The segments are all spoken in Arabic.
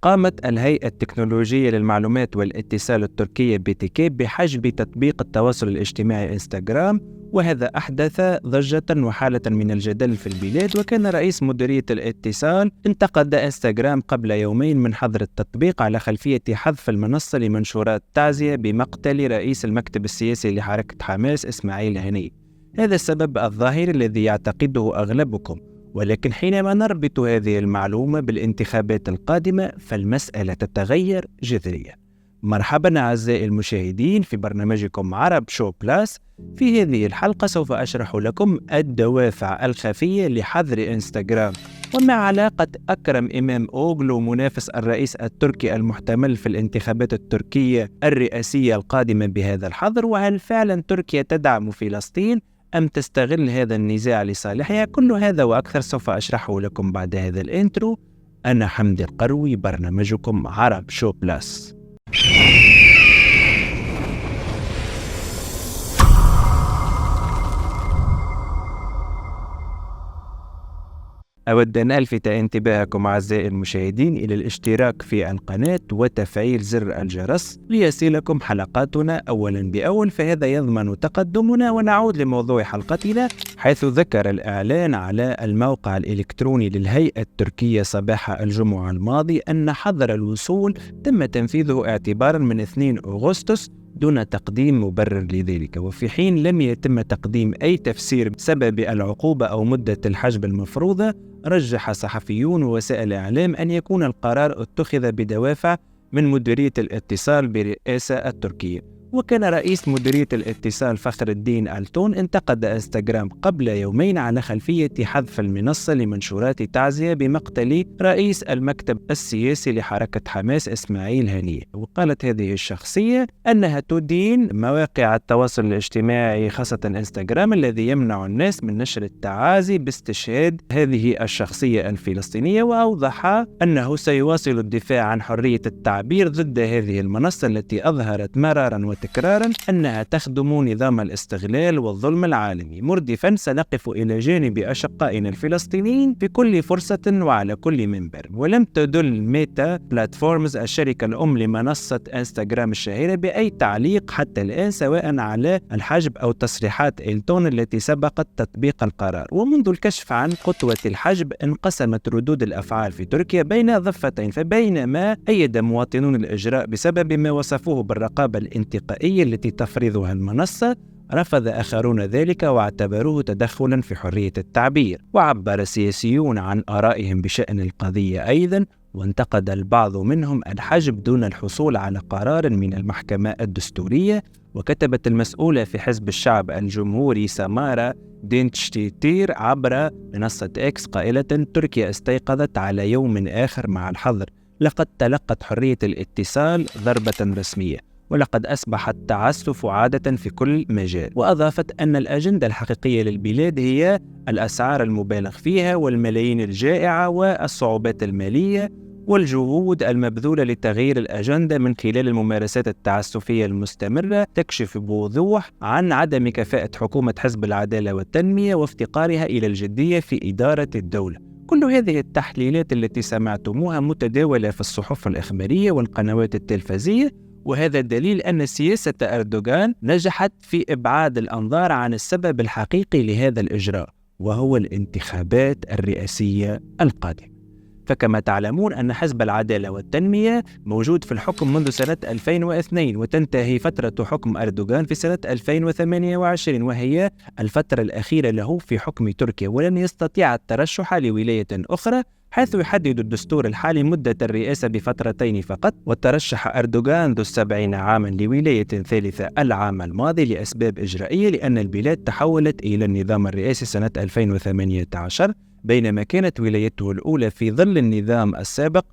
قامت الهيئة التكنولوجية للمعلومات والاتصال التركية BTK بحجب تطبيق التواصل الاجتماعي إنستغرام، وهذا أحدث ضجة وحالة من الجدل في البلاد. وكان رئيس مديرية الاتصال انتقد إنستغرام قبل يومين من حظر التطبيق على خلفية حذف المنصة لمنشورات تعزية بمقتل رئيس المكتب السياسي لحركة حماس إسماعيل هنية. هذا السبب الظاهر الذي يعتقده أغلبكم، ولكن حينما نربط هذه المعلومة بالانتخابات القادمة فالمسألة تتغير جذريا. مرحبا أعزائي المشاهدين في برنامجكم عرب شو بلاس. في هذه الحلقة سوف أشرح لكم الدوافع الخفية لحظر إنستغرام، وما علاقة أكرم إمام أوغلو منافس الرئيس التركي المحتمل في الانتخابات التركية الرئاسية القادمة بهذا الحظر، وهل فعلا تركيا تدعم فلسطين أم تستغل هذا النزاع لصالحها؟ كل هذا وأكثر سوف أشرحه لكم بعد هذا الانترو. أنا حمدي القروي، برنامجكم عرب شو بلاس. أود أن ألفت انتباهكم أعزائي المشاهدين إلى الاشتراك في القناة وتفعيل زر الجرس ليصلكم حلقاتنا أولا بأول، فهذا يضمن تقدمنا. ونعود لموضوع حلقتنا، حيث ذكر الإعلان على الموقع الإلكتروني للهيئة التركية صباح الجمعة الماضي أن حظر الوصول تم تنفيذه اعتبارا من 2 أغسطس دون تقديم مبرر لذلك، وفي حين لم يتم تقديم أي تفسير بسبب العقوبة أو مدة الحجب المفروضة. رجح صحفيون ووسائل الإعلام أن يكون القرار اتخذ بدوافع من مديرية الاتصال برئاسة التركية. وكان رئيس مديرية الاتصال فخر الدين ألتون انتقد إنستغرام قبل يومين على خلفية حذف المنصة لمنشورات تعزية بمقتل رئيس المكتب السياسي لحركة حماس إسماعيل هنية. وقالت هذه الشخصية أنها تدين مواقع التواصل الاجتماعي خاصة إنستغرام الذي يمنع الناس من نشر التعازي باستشهاد هذه الشخصية الفلسطينية، وأوضح أنه سيواصل الدفاع عن حرية التعبير ضد هذه المنصة التي أظهرت مرارا وتكرارا أنها تخدم نظام الاستغلال والظلم العالمي، مردفا سنقف إلى جانب أشقائنا الفلسطينيين في كل فرصة وعلى كل منبر. ولم تدل ميتا بلاتفورمز الشركة الأم لمنصة إنستغرام الشهيرة بأي تعليق حتى الآن، سواء على الحجب أو تصريحات إلتون التي سبقت تطبيق القرار. ومنذ الكشف عن خطوة الحجب انقسمت ردود الأفعال في تركيا بين ضفتين، فبينما أيد مواطنون الإجراء بسبب ما وصفوه بالرقابة الانتقائية التي تفرضها المنصة، رفض آخرون ذلك واعتبروه تدخلا في حرية التعبير. وعبر سياسيون عن آرائهم بشأن القضية أيضا، وانتقد البعض منهم الحجب دون الحصول على قرار من المحكمة الدستورية. وكتبت المسؤولة في حزب الشعب الجمهوري سمارة دينتشتيتير عبر منصة إكس قائلة: تركيا استيقظت على يوم آخر مع الحظر، لقد تلقت حرية الاتصال ضربة رسمية، ولقد أصبح التعسف عادة في كل مجال. وأضافت أن الأجندة الحقيقية للبلاد هي الأسعار المبالغ فيها والملايين الجائعة والصعوبات المالية والجهود المبذولة لتغيير الأجندة من خلال الممارسات التعسفية المستمرة تكشف بوضوح عن عدم كفاءة حكومة حزب العدالة والتنمية وافتقارها إلى الجدية في إدارة الدولة. كل هذه التحليلات التي سمعتموها متداولة في الصحف الإخبارية والقنوات التلفزية، وهذا دليل أن سياسة أردوغان نجحت في إبعاد الأنظار عن السبب الحقيقي لهذا الإجراء، وهو الانتخابات الرئاسية القادمة. فكما تعلمون أن حزب العدالة والتنمية موجود في الحكم منذ سنة 2002، وتنتهي فترة حكم أردوغان في سنة 2028، وهي الفترة الأخيرة له في حكم تركيا، ولن يستطيع الترشح لولاية أخرى، حيث يحدد الدستور الحالي مدة الرئاسة بفترتين فقط. وترشح أردوغان ذو 70 عاما لولاية ثالثة العام الماضي لأسباب إجرائية، لأن البلاد تحولت إلى النظام الرئاسي سنة 2018، بينما كانت ولايته الأولى في ظل النظام السابق.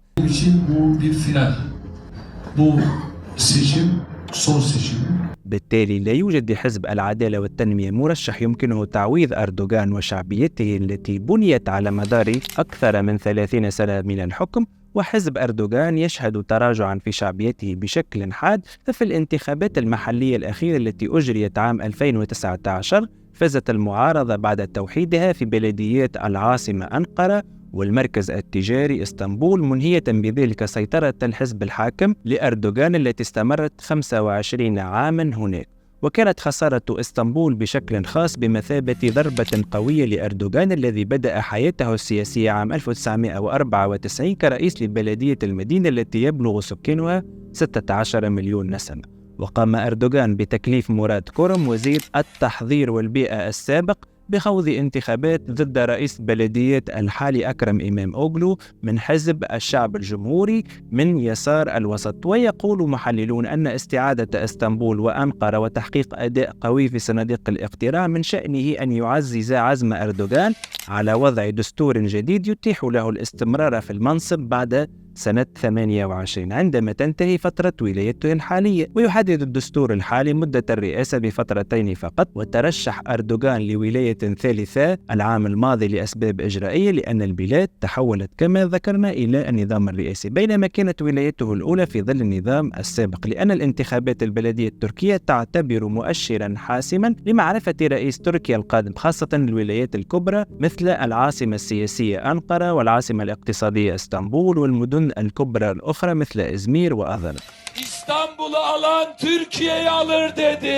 بالتالي لا يوجد لحزب العدالة والتنمية مرشح يمكنه تعويض أردوغان وشعبيته التي بنيت على مدار أكثر من 30 سنة من الحكم. وحزب أردوغان يشهد تراجعا في شعبيته بشكل حاد. ففي الانتخابات المحلية الأخيرة التي أجريت عام 2019 فازت المعارضة بعد توحيدها في بلديات العاصمة أنقرة والمركز التجاري اسطنبول، منهية بذلك سيطرة الحزب الحاكم لأردوغان التي استمرت 25 عاما هناك. وكانت خسارة اسطنبول بشكل خاص بمثابة ضربة قوية لأردوغان الذي بدأ حياته السياسية عام 1994 كرئيس لبلدية المدينة التي يبلغ سكانها 16 مليون نسمة. وقام أردوغان بتكليف مراد كورم وزير التحضير والبيئة السابق بخوض انتخابات ضد رئيس بلدية الحالي أكرم إماموغلو من حزب الشعب الجمهوري من يسار الوسط. ويقول محللون أن استعادة اسطنبول وأنقرة وتحقيق أداء قوي في صناديق الاقتراع من شأنه أن يعزز عزم أردوغان على وضع دستور جديد يتيح له الاستمرار في المنصب بعد سنة 28 عندما تنتهي فترة ولايته الحالية. ويحدد الدستور الحالي مدة الرئاسة بفترتين فقط. وترشح أردوغان لولاية ثالثة العام الماضي لأسباب إجرائية لأن البلاد تحولت كما ذكرنا إلى النظام الرئاسي، بينما كانت ولايته الأولى في ظل النظام السابق، لأن الانتخابات البلدية التركية تعتبر مؤشرا حاسما لمعرفة رئيس تركيا القادم، خاصة الولايات الكبرى مثل العاصمة السياسية أنقرة والعاصمة الاقتصادية اسطنبول والمدن الكبرى الأخرى مثل إزمير وأذرع. İstanbul'u alan Türkiye'yi alır dedi.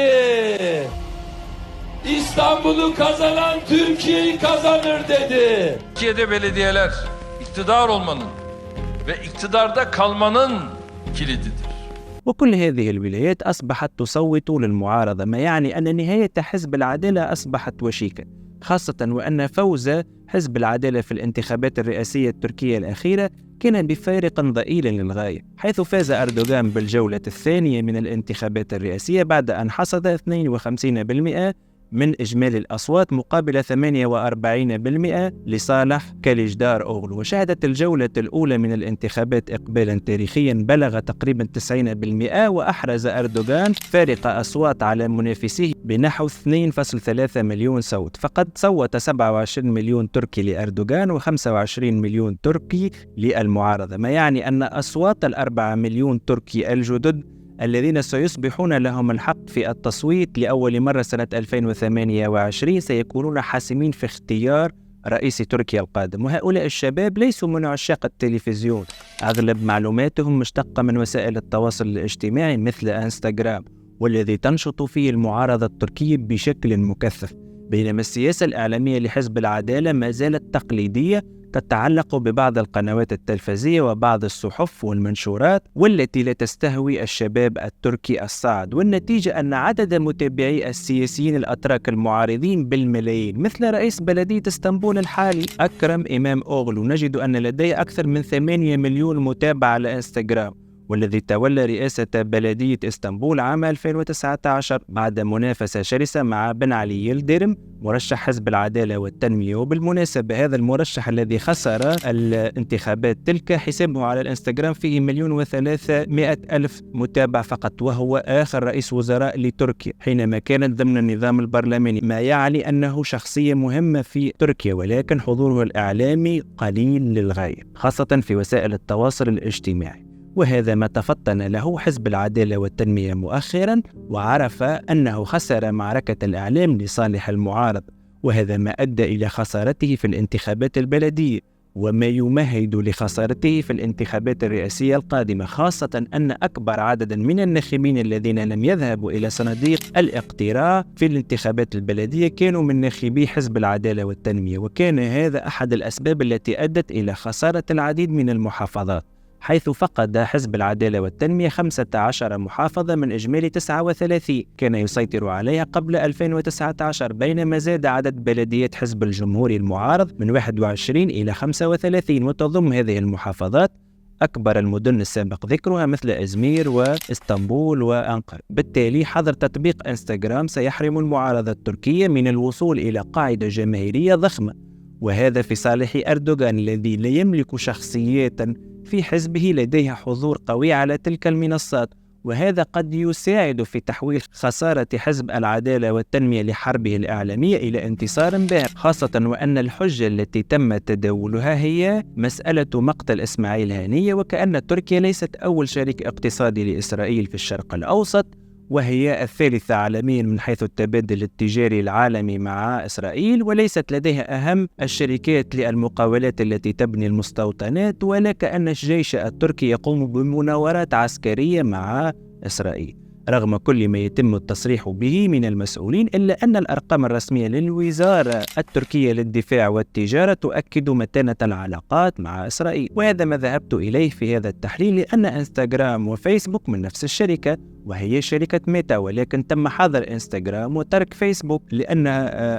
İstanbul'u kazanan Türkiye'yi kazanır dedi. Türkiye'de belediyeler iktidar olmanın ve iktidarda kalmanın kilididir. وكل هذه الولايات أصبحت تصوت للمعارضة، ما يعني أن نهاية حزب العدالة أصبحت وشيكة، خاصة وأن فوز حزب العدالة في الانتخابات الرئاسية التركية الأخيرة كان بفارق ضئيل للغاية، حيث فاز أردوغان بالجولة الثانية من الانتخابات الرئاسية بعد أن حصد 52% من إجمالي الأصوات مقابل 48% لصالح كليجدار أوغلو. وشهدت الجولة الأولى من الانتخابات إقبالا تاريخيا بلغ تقريبا 90%، وأحرز أردوغان فارق أصوات على منافسيه بنحو 2.3 مليون صوت. فقد صوت 27 مليون تركي لأردوغان و25 مليون تركي للمعارضة، ما يعني أن أصوات 4 مليون تركي الجدد الذين سيصبحون لهم الحق في التصويت لأول مرة سنة 2028 سيكونون حاسمين في اختيار رئيس تركيا القادم. وهؤلاء الشباب ليسوا من عشاق التلفزيون، أغلب معلوماتهم مشتقة من وسائل التواصل الاجتماعي مثل انستغرام، والذي تنشط فيه المعارضة التركية بشكل مكثف، بينما السياسة الإعلامية لحزب العدالة ما زالت تقليدية تتعلق ببعض القنوات التلفزية وبعض الصحف والمنشورات، والتي لا تستهوي الشباب التركي الصاعد. والنتيجة أن عدد متابعي السياسيين الأتراك المعارضين بالملايين مثل رئيس بلدية اسطنبول الحالي أكرم إماموغلو نجد أن لديه أكثر من 8 مليون متابع على انستغرام، والذي تولى رئاسة بلدية اسطنبول عام 2019 بعد منافسة شرسة مع بن علي يلدرم مرشح حزب العدالة والتنمية. وبالمناسبة هذا المرشح الذي خسر الانتخابات تلك حسابه على الانستغرام فيه 1,300,000 متابع فقط، وهو آخر رئيس وزراء لتركيا حينما كانت ضمن النظام البرلماني، ما يعني أنه شخصية مهمة في تركيا، ولكن حضوره الإعلامي قليل للغاية خاصة في وسائل التواصل الاجتماعي. وهذا ما تفطن له حزب العدالة والتنمية مؤخرا، وعرف أنه خسر معركة الإعلام لصالح المعارض، وهذا ما أدى إلى خسارته في الانتخابات البلدية وما يمهد لخسارته في الانتخابات الرئاسية القادمة، خاصة أن أكبر عدد من الناخبين الذين لم يذهبوا إلى صناديق الاقتراع في الانتخابات البلدية كانوا من ناخبي حزب العدالة والتنمية، وكان هذا أحد الأسباب التي أدت إلى خسارة العديد من المحافظات، حيث فقد حزب العدالة والتنمية 15 محافظة من إجمالي 39 كان يسيطر عليها قبل 2019، بينما زاد عدد بلديات حزب الجمهوري المعارض من 21 إلى 35، وتضم هذه المحافظات أكبر المدن السابق ذكرها مثل إزمير وإسطنبول وأنقرة. بالتالي حظر تطبيق انستغرام سيحرم المعارضة التركية من الوصول إلى قاعدة جماهيرية ضخمة، وهذا في صالح أردوغان الذي لا يملك شخصيات في حزبه لديها حضور قوي على تلك المنصات، وهذا قد يساعد في تحويل خسارة حزب العدالة والتنمية لحربه الإعلامية إلى انتصار باهر، خاصة وأن الحجة التي تم تداولها هي مسألة مقتل إسماعيل هانية، وكأن تركيا ليست أول شريك اقتصادي لإسرائيل في الشرق الأوسط، وهي الثالثة عالميا من حيث التبادل التجاري العالمي مع إسرائيل، وليست لديها أهم الشركات للمقاولات التي تبني المستوطنات، ولا كأن الجيش التركي يقوم بمناورات عسكرية مع إسرائيل رغم كل ما يتم التصريح به من المسؤولين، إلا أن الأرقام الرسمية للوزارة التركية للدفاع والتجارة تؤكد متانة العلاقات مع إسرائيل. وهذا ما ذهبت إليه في هذا التحليل، لأن إنستغرام وفيسبوك من نفس الشركة وهي شركة ميتا، ولكن تم حظر إنستغرام وترك فيسبوك لأن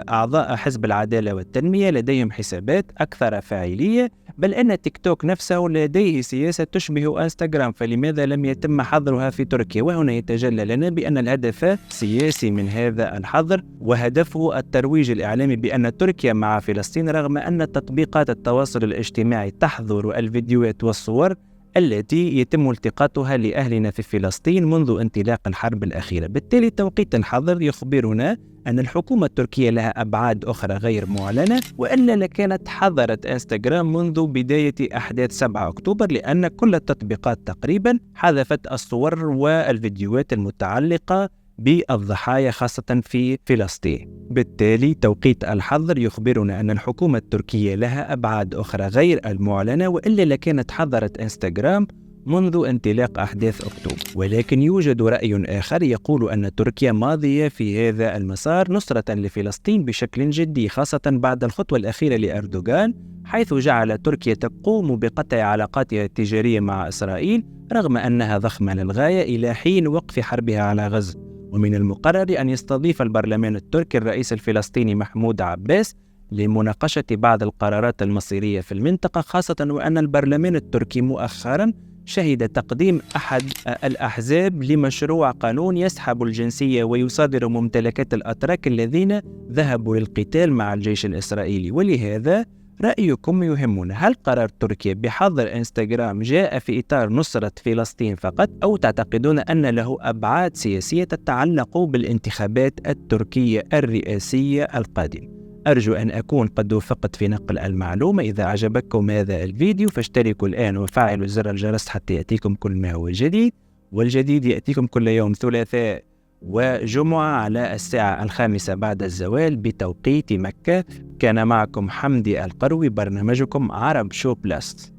أعضاء حزب العدالة والتنمية لديهم حسابات أكثر فاعلية، بل أن تيك توك نفسه لديه سياسة تشبه إنستغرام، فلماذا لم يتم حظرها في تركيا؟ وهنا يتجلى لنا بأن الهدف سياسي من هذا الحظر، وهدفه الترويج الإعلامي بأن تركيا مع فلسطين، رغم أن تطبيقات التواصل الاجتماعي تحظر الفيديوهات والصور التي يتم التقاطها لأهلنا في فلسطين منذ انطلاق الحرب الأخيرة. بالتالي توقيت الحظر يخبرنا أن الحكومة التركية لها أبعاد أخرى غير معلنة، وألا لكانت حظرت إنستغرام منذ بداية أحداث 7 أكتوبر، لأن كل التطبيقات تقريبا حذفت الصور والفيديوهات المتعلقة بالضحايا خاصة في فلسطين. بالتالي توقيت الحظر يخبرنا أن الحكومة التركية لها أبعاد أخرى غير المعلنة، وإلا لكانت حظرت إنستغرام منذ انطلاق أحداث أكتوبر. ولكن يوجد رأي آخر يقول أن تركيا ماضية في هذا المسار نصرة لفلسطين بشكل جدي، خاصة بعد الخطوة الأخيرة لأردوغان، حيث جعل تركيا تقوم بقطع علاقاتها التجارية مع إسرائيل رغم أنها ضخمة للغاية إلى حين وقف حربها على غزة. ومن المقرر أن يستضيف البرلمان التركي الرئيس الفلسطيني محمود عباس لمناقشة بعض القرارات المصيرية في المنطقة، خاصة وأن البرلمان التركي مؤخرا شهد تقديم أحد الأحزاب لمشروع قانون يسحب الجنسية ويصادر ممتلكات الأتراك الذين ذهبوا للقتال مع الجيش الإسرائيلي. ولهذا رأيكم يهمنا، هل قرار تركيا بحظر إنستغرام جاء في إطار نصرة فلسطين فقط، أو تعتقدون أن له أبعاد سياسية تتعلق بالانتخابات التركية الرئاسية القادمة؟ أرجو أن أكون قد وفقت في نقل المعلومة. إذا أعجبكم هذا الفيديو فاشتركوا الآن وفعلوا زر الجرس حتى يأتيكم كل ما هو جديد، والجديد يأتيكم كل يوم ثلاثاء وجمعة على 5:00 بعد الزوال بتوقيت مكة. كان معكم حمدي القروي، برنامجكم عرب شو بلاس.